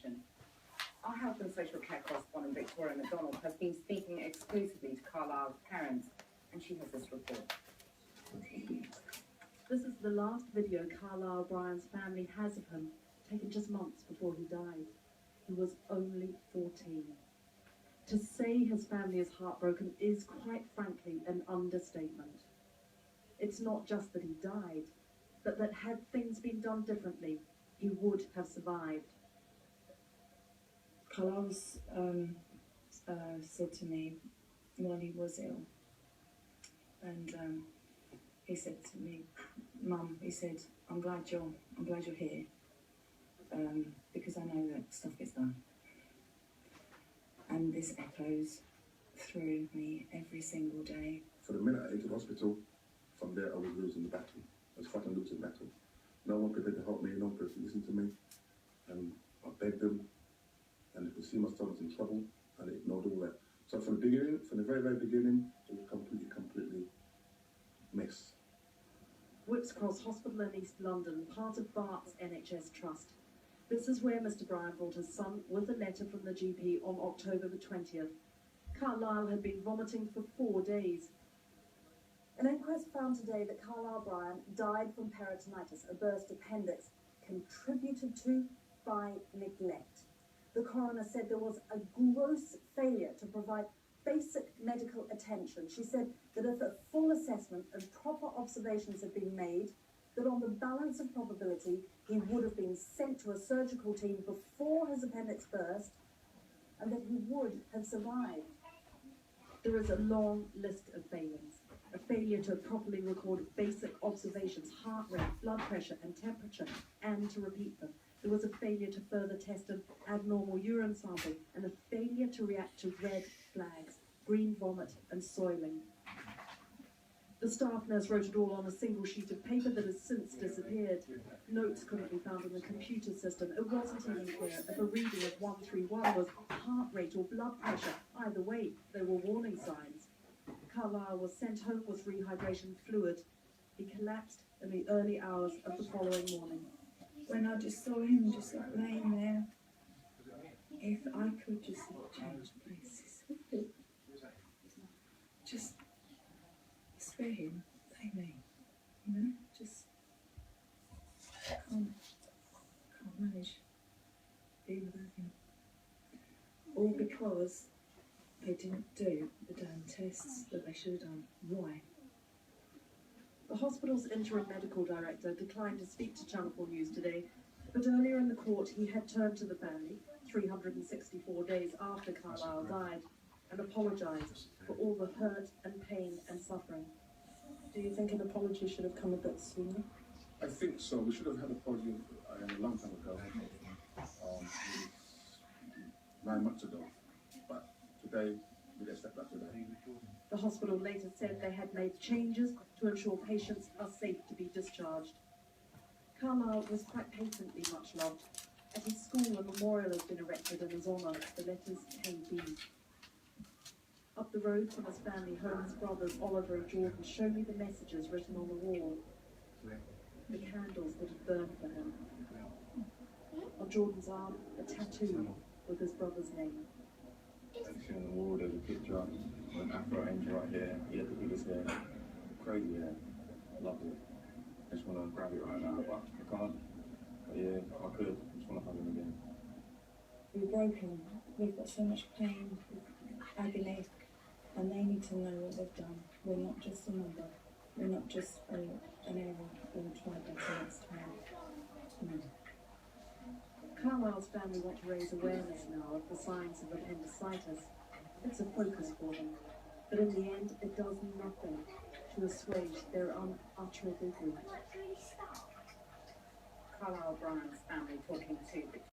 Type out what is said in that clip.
information. Our health and social care correspondent Victoria McDonald has been speaking exclusively to Karlysle's parents, and she has this report. This is the last video Karlysle Bryan's family has of him, taken just months before he died. He was only 14. To say his family is heartbroken is, quite frankly, an understatement. It's not just that he died, but that had things been done differently, he would have survived. Karlysle said to me while he was ill, and he said to me, "Mum," he said, I'm glad you're here, because I know that stuff gets done." And this echoes through me every single day. For the minute I entered hospital, from there I was losing the battle. I was fucking losing the battle. No one prepared to help me, no one prepared to listen to me. And I begged them, and they could see my son was in trouble, and they ignored all that. So from the beginning, from the very, very beginning, it was completely mess. Whips Cross Hospital in East London, part of Bart's NHS trust. This is where Mr. Bryan brought his son with a letter from the GP on October the 20th. Karlysle had been vomiting for 4 days. An inquest found today that Karlysle Bryan died from peritonitis, a burst appendix, contributed to by neglect. The coroner said there was a gross failure to provide basic medical attention. She said that if a full assessment and proper observations had been made, that on the balance of probability, he would have been sent to a surgical team before his appendix burst, and that he would have survived. There is a long list of failings. A failure to properly record basic observations, heart rate, blood pressure and temperature, and to repeat them. There was a failure to further test an abnormal urine sample, and a failure to react to red flags, green vomit and soiling. The staff nurse wrote it all on a single sheet of paper that has since disappeared. Notes couldn't be found in the computer system. It wasn't even clear if a reading of 131 was heart rate or blood pressure. Either way, there were warning signs. Karlysle was sent home with rehydration fluid. He collapsed in the early hours of the following morning. When I just saw him just like laying there, if I could just change places with him, just spare him, save me, you know, just can't manage being without him. All because they didn't do the damn tests that they should have done. Why? The hospital's interim medical director declined to speak to Channel 4 News today, but earlier in the court he had turned to the family, 364 days after Karlysle died, and apologised for all the hurt and pain and suffering. Do you think an apology should have come a bit sooner? I think so. We should have had an apology a long time ago. 9 months ago. But today, we get stepped back today. The hospital later said they had made changes to ensure patients are safe to be discharged. Karlysle was quite patently much loved. At his school, a memorial has been erected in his honour, the letters KB. Up the road from his family home, his brothers Oliver and Jordan show me the messages written on the wall. The candles that had burned for him. On Jordan's arm, a tattoo with his brother's name. Actually on the wall there's a picture of an afro right here. He had the biggest hair. Crazy hair. Loved it. I just want to grab it right now, but I can't. But yeah, if I could, I just want to hug him again. We're broken. We've got so much pain, agony, and they need to know what they've done. We're not just a number. We're not just an error. We'll try better next time. No. Karlysle's family want to raise awareness now of the signs of appendicitis. It's a focus for them, but in the end it does nothing to assuage their unutterable grief. Karlysle Bryan's family talking to